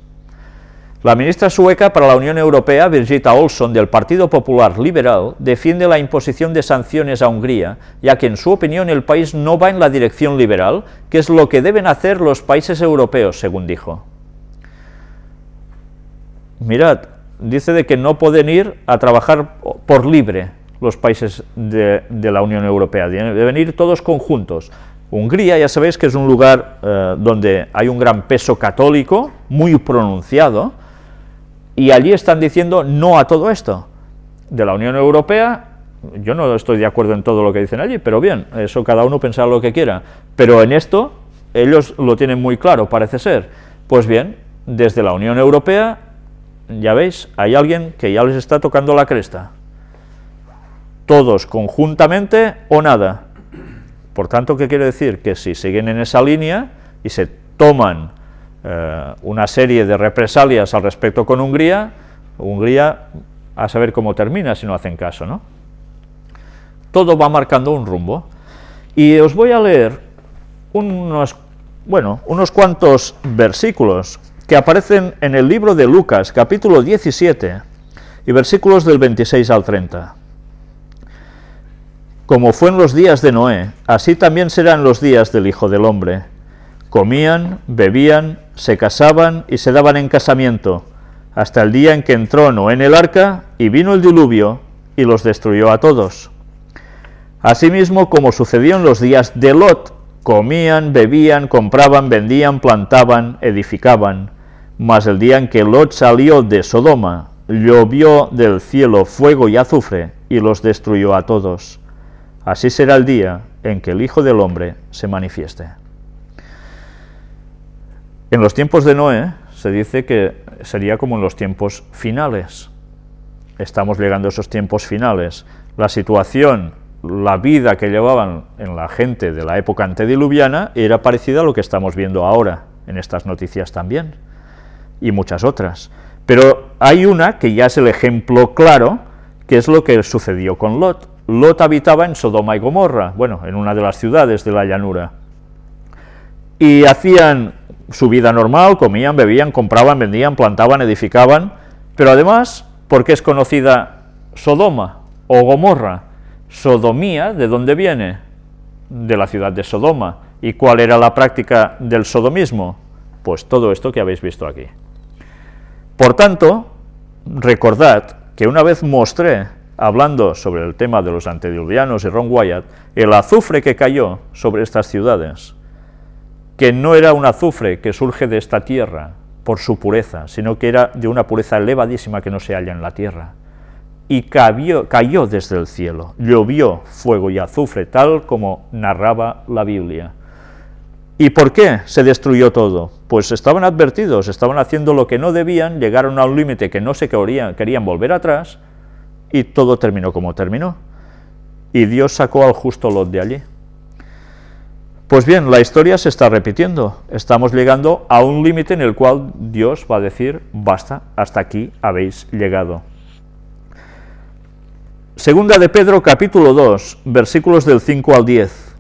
S1: La ministra sueca para la Unión Europea, Birgitta Olsson, del Partido Popular Liberal, defiende la imposición de sanciones a Hungría, ya que en su opinión el país no va en la dirección liberal, que es lo que deben hacer los países europeos, según dijo. Mirad, dice de que no pueden ir a trabajar por libre los países de la Unión Europea, deben ir todos conjuntos. Hungría, ya sabéis que es un lugar donde hay un gran peso católico, muy pronunciado, y allí están diciendo no a todo esto. De la Unión Europea, yo no estoy de acuerdo en todo lo que dicen allí, pero bien, eso cada uno pensará lo que quiera, pero en esto ellos lo tienen muy claro, parece ser. Pues bien, desde la Unión Europea, ya veis, hay alguien que ya les está tocando la cresta. Todos conjuntamente o nada. Por tanto, ¿qué quiere decir? Que si siguen en esa línea y se toman una serie de represalias al respecto con Hungría, a saber cómo termina si no hacen caso, ¿no? todo va marcando un rumbo. Y os voy a leer unos cuantos versículos que aparecen en el libro de Lucas, capítulo 17, y versículos del 26 al 30. Como fue en los días de Noé, así también serán los días del Hijo del Hombre. Comían, bebían, se casaban y se daban en casamiento, hasta el día en que entró Noé en el arca, y vino el diluvio, y los destruyó a todos. Asimismo, como sucedió en los días de Lot, comían, bebían, compraban, vendían, plantaban, edificaban. Mas el día en que Lot salió de Sodoma, llovió del cielo fuego y azufre, y los destruyó a todos. Así será el día en que el Hijo del Hombre se manifieste. En los tiempos de Noé se dice que sería como en los tiempos finales. Estamos llegando a esos tiempos finales. La situación, la vida que llevaban en la gente de la época antediluviana era parecida a lo que estamos viendo ahora, en estas noticias también, y muchas otras. Pero hay una que ya es el ejemplo claro, que es lo que sucedió con Lot. Lot habitaba en Sodoma y Gomorra, bueno, en una de las ciudades de la llanura, y hacían su vida normal, comían, bebían, compraban, vendían, plantaban, edificaban, pero además, ¿por qué es conocida Sodoma o Gomorra? Sodomía, ¿de dónde viene? De la ciudad de Sodoma. ¿Y cuál era la práctica del sodomismo? Pues todo esto que habéis visto aquí. Por tanto, recordad que una vez mostré, hablando sobre el tema de los antediluvianos y Ron Wyatt, el azufre que cayó sobre estas ciudades, que no era un azufre que surge de esta tierra por su pureza, sino que era de una pureza elevadísima que no se halla en la tierra, y cayó desde el cielo, llovió fuego y azufre, tal como narraba la Biblia. ¿Y por qué se destruyó todo? Pues estaban advertidos, estaban haciendo lo que no debían, llegaron a un límite que no se querían volver atrás, y todo terminó como terminó. Y Dios sacó al justo Lot de allí. Pues bien, la historia se está repitiendo. Estamos llegando a un límite en el cual Dios va a decir, basta, hasta aquí habéis llegado. Segunda de Pedro, capítulo 2, versículos del 5 al 10.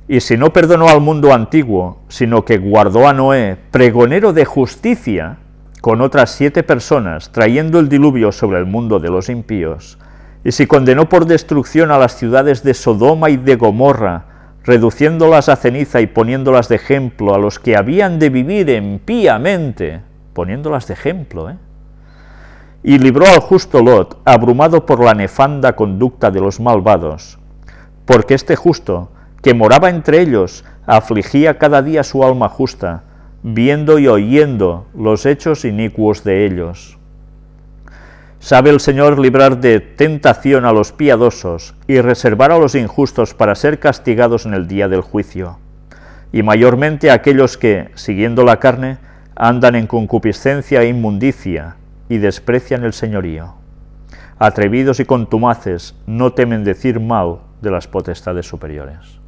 S1: Y si no perdonó al mundo antiguo, sino que guardó a Noé, pregonero de justicia, con otras 7 personas, trayendo el diluvio sobre el mundo de los impíos, y si condenó por destrucción a las ciudades de Sodoma y de Gomorra, reduciéndolas a ceniza y poniéndolas de ejemplo a los que habían de vivir impíamente, poniéndolas de ejemplo, y libró al justo Lot, abrumado por la nefanda conducta de los malvados, porque este justo, que moraba entre ellos, afligía cada día su alma justa, viendo y oyendo los hechos inicuos de ellos. Sabe el Señor librar de tentación a los piadosos y reservar a los injustos para ser castigados en el día del juicio, y mayormente a aquellos que, siguiendo la carne, andan en concupiscencia e inmundicia y desprecian el señorío. Atrevidos y contumaces, no temen decir mal de las potestades superiores.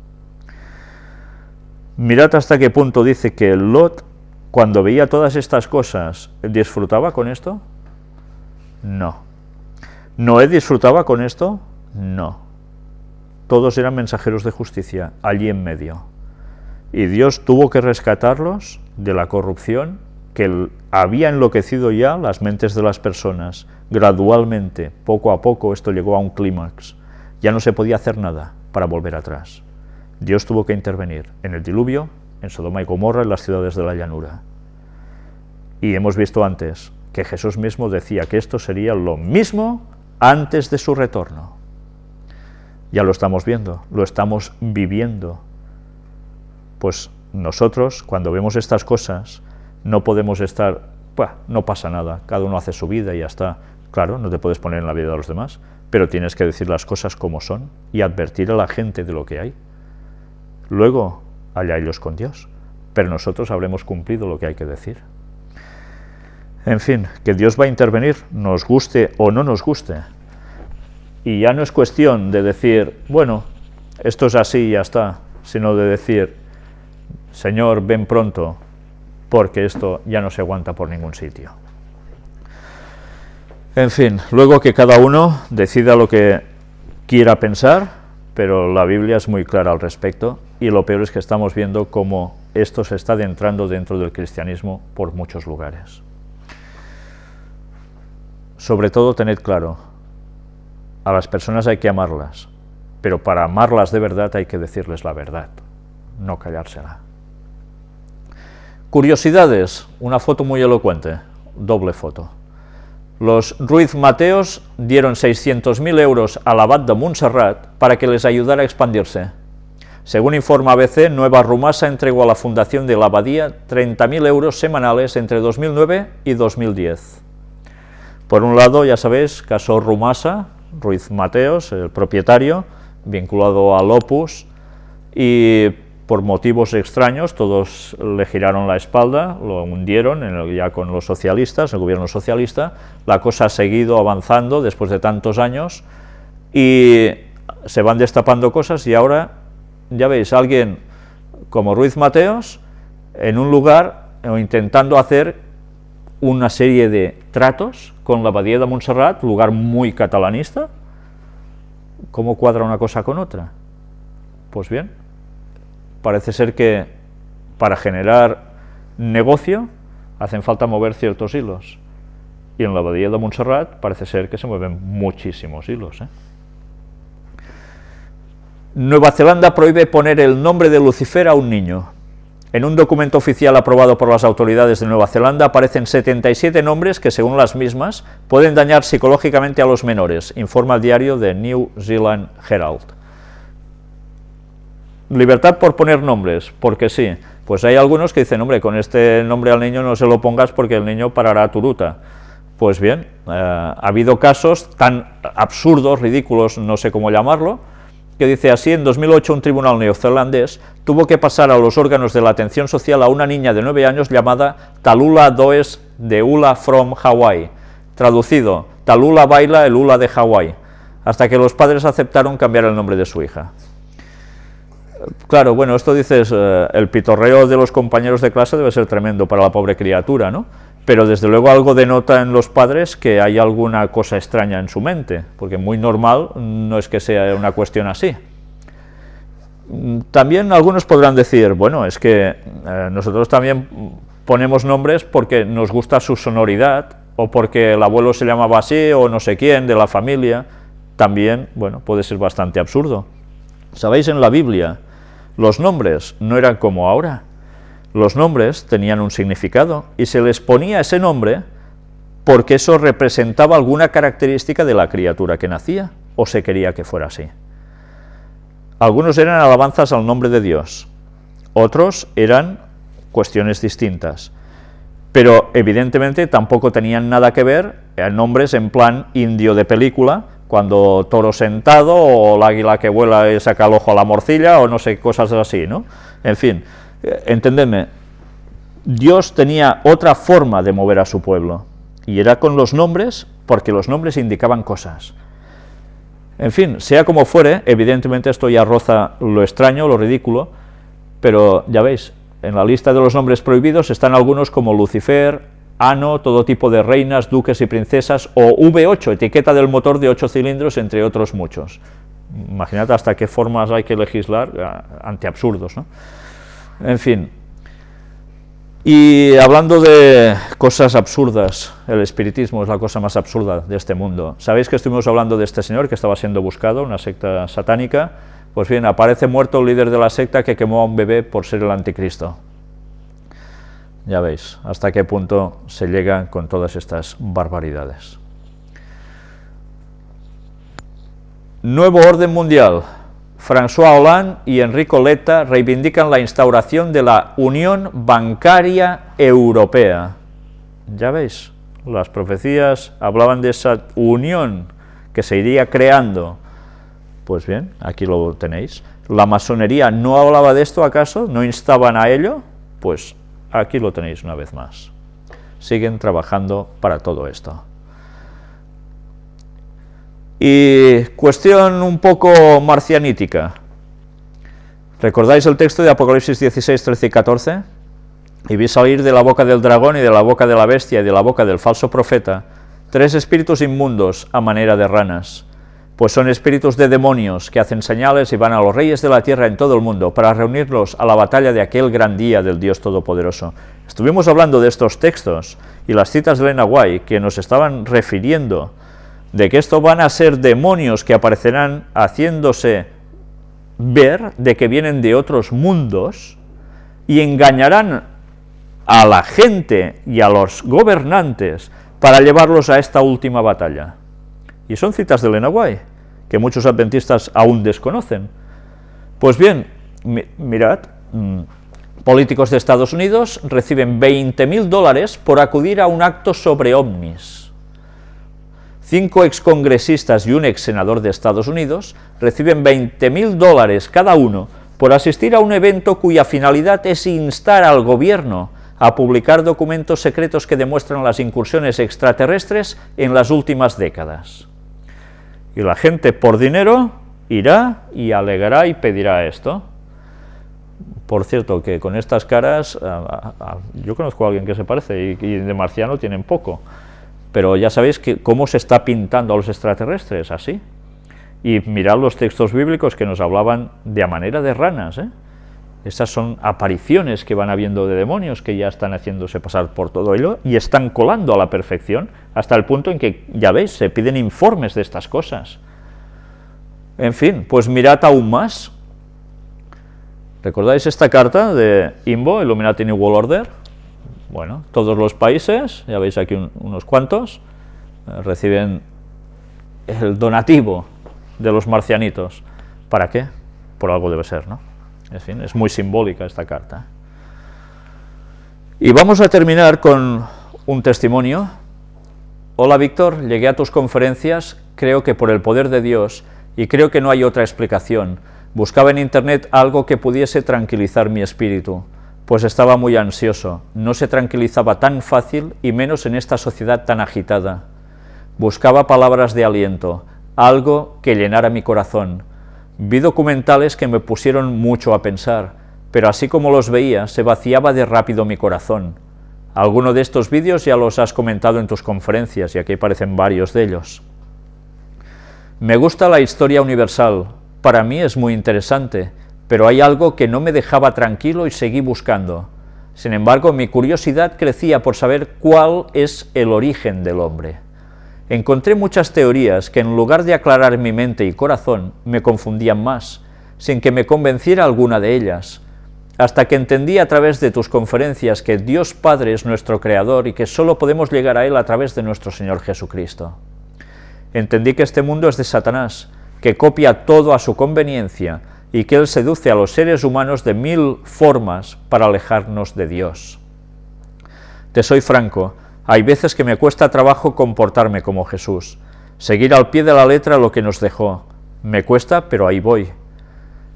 S1: Mirad hasta qué punto dice que Lot, cuando veía todas estas cosas, ¿disfrutaba con esto? No. ¿Noé disfrutaba con esto? No. Todos eran mensajeros de justicia, allí en medio. Y Dios tuvo que rescatarlos de la corrupción que había enloquecido ya las mentes de las personas. Gradualmente, poco a poco, esto llegó a un clímax. Ya no se podía hacer nada para volver atrás. Dios tuvo que intervenir en el diluvio, en Sodoma y Gomorra, en las ciudades de la llanura. Y hemos visto antes que Jesús mismo decía que esto sería lo mismo antes de su retorno. Ya lo estamos viendo, lo estamos viviendo. Pues nosotros, cuando vemos estas cosas, no podemos estar, no pasa nada, cada uno hace su vida y ya está. Claro, no te puedes poner en la vida de los demás, pero tienes que decir las cosas como son y advertir a la gente de lo que hay. Luego, allá ellos con Dios, pero nosotros habremos cumplido lo que hay que decir. En fin, que Dios va a intervenir, nos guste o no nos guste. Y ya no es cuestión de decir, bueno, esto es así y ya está, sino de decir, Señor, ven pronto, porque esto ya no se aguanta por ningún sitio. En fin, luego que cada uno decida lo que quiera pensar, pero la Biblia es muy clara al respecto, y lo peor es que estamos viendo cómo esto se está adentrando dentro del cristianismo por muchos lugares. Sobre todo, tened claro, a las personas hay que amarlas, pero para amarlas de verdad hay que decirles la verdad, no callársela. Curiosidades, una foto muy elocuente, doble foto. Los Ruiz Mateos dieron 600.000 euros al abad de Montserrat para que les ayudara a expandirse. Según informa ABC, Nueva Rumasa entregó a la fundación de la abadía 30.000 euros semanales entre 2009 y 2010. Por un lado, ya sabéis, caso Rumasa, Ruiz Mateos, el propietario, vinculado al Opus, y por motivos extraños todos le giraron la espalda, lo hundieron ya con los socialistas, el gobierno socialista. La cosa ha seguido avanzando después de tantos años y se van destapando cosas, y ahora, ya veis, alguien como Ruiz Mateos en un lugar intentando hacer una serie de tratos con la abadía de Montserrat, lugar muy catalanista. ¿Cómo cuadra una cosa con otra? Pues bien, parece ser que para generar negocio hacen falta mover ciertos hilos, y en la abadía de Montserrat parece ser que se mueven muchísimos hilos, ¿eh? Nueva Zelanda prohíbe poner el nombre de Lucifer a un niño. En un documento oficial aprobado por las autoridades de Nueva Zelanda aparecen 77 nombres que, según las mismas, pueden dañar psicológicamente a los menores, informa el diario The New Zealand Herald. Libertad por poner nombres, porque sí. Pues hay algunos que dicen, hombre, con este nombre al niño no se lo pongas porque el niño parará turuta. Pues bien, ha habido casos tan absurdos, ridículos, no sé cómo llamarlo, que dice así: en 2008 un tribunal neozelandés tuvo que pasar a los órganos de la atención social a una niña de 9 años llamada Tallulah Does de Hula from Hawaii. Traducido, Tallulah baila el hula de Hawái, hasta que los padres aceptaron cambiar el nombre de su hija. Claro, bueno, esto dices, el pitorreo de los compañeros de clase debe ser tremendo para la pobre criatura, ¿no? Pero desde luego algo denota en los padres que hay alguna cosa extraña en su mente, porque muy normal no es que sea una cuestión así. También algunos podrán decir, bueno, es que nosotros también ponemos nombres porque nos gusta su sonoridad, o porque el abuelo se llamaba así, o no sé quién, de la familia. También, bueno, puede ser bastante absurdo. ¿Sabéis? En la Biblia los nombres no eran como ahora. Los nombres tenían un significado y se les ponía ese nombre porque eso representaba alguna característica de la criatura que nacía, o se quería que fuera así. Algunos eran alabanzas al nombre de Dios, otros eran cuestiones distintas, pero evidentemente tampoco tenían nada que ver nombres en plan indio de película, cuando toro sentado, o el águila que vuela y saca el ojo a la morcilla, o no sé, cosas así, ¿no? En fin, entendedme, Dios tenía otra forma de mover a su pueblo, y era con los nombres, porque los nombres indicaban cosas. En fin, sea como fuere, evidentemente esto ya roza lo extraño, lo ridículo, pero ya veis, en la lista de los nombres prohibidos están algunos como Lucifer, Ano, todo tipo de reinas, duques y princesas, o V8, etiqueta del motor de 8 cilindros, entre otros muchos. Imaginad hasta qué formas hay que legislar ante absurdos, ¿no? En fin. Y hablando de cosas absurdas, el espiritismo es la cosa más absurda de este mundo. ¿Sabéis que estuvimos hablando de este señor que estaba siendo buscado, una secta satánica? Pues bien, aparece muerto el líder de la secta que quemó a un bebé por ser el anticristo. Ya veis hasta qué punto se llega con todas estas barbaridades. Nuevo orden mundial. François Hollande y Enrico Letta reivindican la instauración de la Unión Bancaria Europea. Ya veis, las profecías hablaban de esa unión que se iría creando. Pues bien, aquí lo tenéis. ¿La masonería no hablaba de esto acaso? ¿No instaban a ello? Pues aquí lo tenéis una vez más. Siguen trabajando para todo esto. Y cuestión un poco marcianítica. ¿Recordáis el texto de Apocalipsis 16, 13 y 14? Y vi salir de la boca del dragón y de la boca de la bestia y de la boca del falso profeta 3 espíritus inmundos a manera de ranas, pues son espíritus de demonios que hacen señales y van a los reyes de la tierra en todo el mundo para reunirlos a la batalla de aquel gran día del Dios Todopoderoso. Estuvimos hablando de estos textos y las citas de Elena White que nos estaban refiriendo de que esto van a ser demonios que aparecerán haciéndose ver de que vienen de otros mundos y engañarán a la gente y a los gobernantes para llevarlos a esta última batalla. Y son citas de Elena White, que muchos adventistas aún desconocen. Pues bien, mirad, políticos de Estados Unidos reciben $20.000 por acudir a un acto sobre ovnis. 5 excongresistas y un exsenador de Estados Unidos reciben $20.000 cada uno por asistir a un evento cuya finalidad es instar al gobierno a publicar documentos secretos que demuestran las incursiones extraterrestres en las últimas décadas. Y la gente por dinero irá y alegará y pedirá esto. Por cierto, que con estas caras, yo conozco a alguien que se parece y de marciano tienen poco, pero ya sabéis que cómo se está pintando a los extraterrestres, así. Y mirad los textos bíblicos que nos hablaban de a manera de ranas, ¿eh? Esas son apariciones que van habiendo de demonios que ya están haciéndose pasar por todo ello y están colando a la perfección hasta el punto en que, ya veis, se piden informes de estas cosas. En fin, pues mirad aún más. ¿Recordáis esta carta de IMBO, Illuminati New World Order? Bueno, todos los países, ya veis aquí unos cuantos, reciben el donativo de los marcianitos. ¿Para qué? Por algo debe ser, ¿no? En fin, es muy simbólica esta carta. Y vamos a terminar con un testimonio. Hola Víctor, llegué a tus conferencias, creo que por el poder de Dios, y creo que no hay otra explicación. Buscaba en internet algo que pudiese tranquilizar mi espíritu, pues estaba muy ansioso, no se tranquilizaba tan fácil y menos en esta sociedad tan agitada. Buscaba palabras de aliento, algo que llenara mi corazón. Vi documentales que me pusieron mucho a pensar, pero así como los veía, se vaciaba de rápido mi corazón. Alguno de estos vídeos ya los has comentado en tus conferencias, y aquí aparecen varios de ellos. Me gusta la historia universal, para mí es muy interesante, pero hay algo que no me dejaba tranquilo y seguí buscando. Sin embargo, mi curiosidad crecía por saber cuál es el origen del hombre. Encontré muchas teorías que en lugar de aclarar mi mente y corazón, me confundían más, sin que me convenciera alguna de ellas, hasta que entendí a través de tus conferencias que Dios Padre es nuestro Creador y que solo podemos llegar a Él a través de nuestro Señor Jesucristo. Entendí que este mundo es de Satanás, que copia todo a su conveniencia y que Él seduce a los seres humanos de 1000 formas para alejarnos de Dios. Te soy franco, hay veces que me cuesta trabajo comportarme como Jesús, seguir al pie de la letra lo que nos dejó. Me cuesta, pero ahí voy.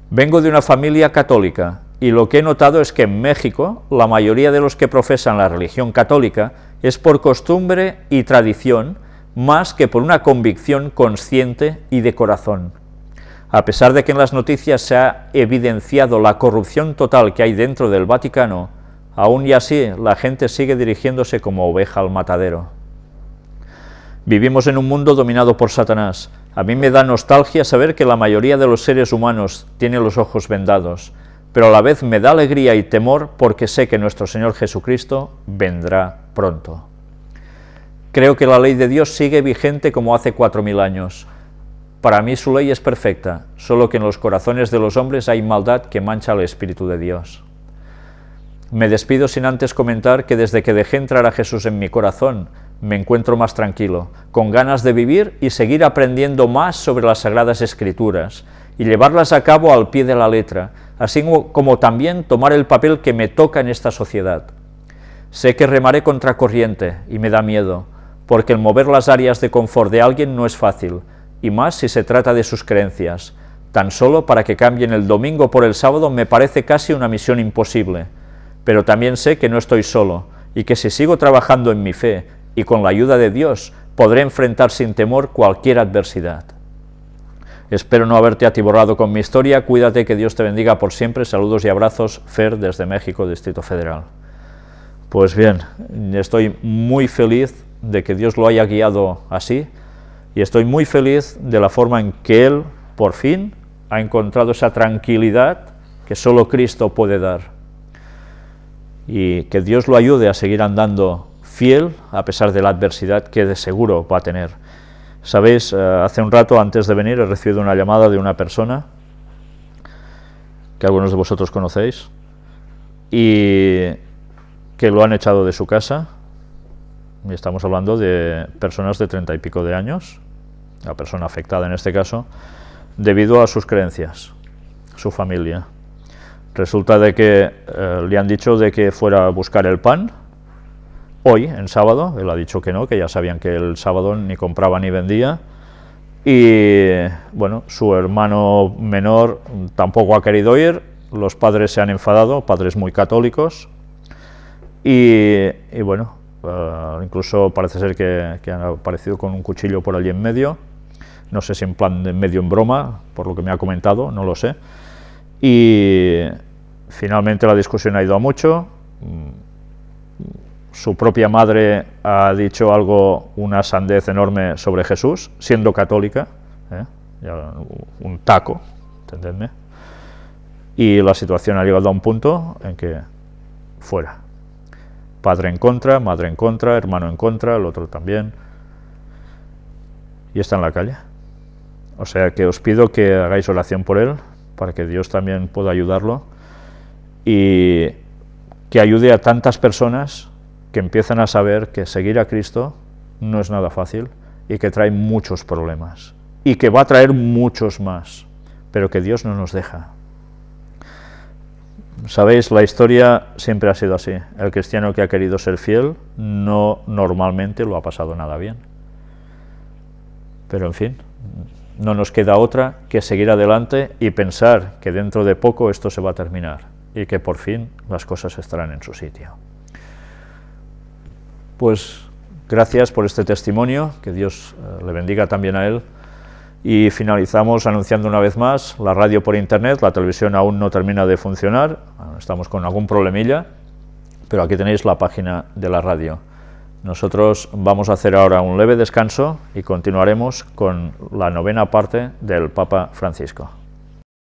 S1: Vengo de una familia católica, y lo que he notado es que en México la mayoría de los que profesan la religión católica es por costumbre y tradición, más que por una convicción consciente y de corazón. A pesar de que en las noticias se ha evidenciado la corrupción total que hay dentro del Vaticano, aún y así la gente sigue dirigiéndose como oveja al matadero. Vivimos en un mundo dominado por Satanás. A mí me da nostalgia saber que la mayoría de los seres humanos tiene los ojos vendados, pero a la vez me da alegría y temor porque sé que nuestro Señor Jesucristo vendrá pronto. Creo que la ley de Dios sigue vigente como hace 4000 años. Para mí su ley es perfecta, solo que en los corazones de los hombres hay maldad que mancha al Espíritu de Dios. Me despido sin antes comentar que desde que dejé entrar a Jesús en mi corazón, me encuentro más tranquilo, con ganas de vivir y seguir aprendiendo más sobre las Sagradas Escrituras, y llevarlas a cabo al pie de la letra, así como también tomar el papel que me toca en esta sociedad. Sé que remaré contracorriente y me da miedo, porque el mover las áreas de confort de alguien no es fácil, y más si se trata de sus creencias. Tan solo para que cambien el domingo por el sábado me parece casi una misión imposible, pero también sé que no estoy solo, y que si sigo trabajando en mi fe y con la ayuda de Dios, podré enfrentar sin temor cualquier adversidad. Espero no haberte atiborrado con mi historia, cuídate, que Dios te bendiga por siempre, saludos y abrazos, Fer desde México, Distrito Federal. Pues bien, estoy muy feliz de que Dios lo haya guiado así, Y estoy muy feliz de la forma en que él, por fin, ha encontrado esa tranquilidad que solo Cristo puede dar. Y que Dios lo ayude a seguir andando fiel a pesar de la adversidad que de seguro va a tener. Sabéis, hace un rato antes de venir he recibido una llamada de una persona que algunos de vosotros conocéis y que lo han echado de su casa. Y estamos hablando de personas de 30 y pico de años, la persona afectada en este caso, debido a sus creencias, su familia. Resulta de que le han dicho de que fuera a buscar el pan hoy, en sábado. Él ha dicho que no, que ya sabían que el sábado ni compraba ni vendía. Y bueno, su hermano menor tampoco ha querido ir, los padres se han enfadado, padres muy católicos, y bueno, incluso parece ser que han aparecido con un cuchillo por allí en medio, no sé si en plan de medio en broma, por lo que me ha comentado, no lo sé, y finalmente la discusión ha ido a mucho. Su propia madre ha dicho algo, una sandez enorme sobre Jesús, siendo católica, un taco, entendedme, y la situación ha llegado a un punto en que fuera. Padre en contra, madre en contra, hermano en contra, el otro también, y está en la calle. O sea que os pido que hagáis oración por él, para que Dios también pueda ayudarlo, y que ayude a tantas personas que empiezan a saber que seguir a Cristo no es nada fácil, y que trae muchos problemas, y que va a traer muchos más, pero que Dios no nos deja. Sabéis, la historia siempre ha sido así. El cristiano que ha querido ser fiel no normalmente lo ha pasado nada bien. Pero en fin, no nos queda otra que seguir adelante y pensar que dentro de poco esto se va a terminar y que por fin las cosas estarán en su sitio. Pues gracias por este testimonio, que Dios le bendiga también a él. Y finalizamos anunciando una vez más la radio por internet. La televisión aún no termina de funcionar, estamos con algún problemilla, pero aquí tenéis la página de la radio. Nosotros vamos a hacer ahora un leve descanso y continuaremos con la 9ª parte del Papa Francisco.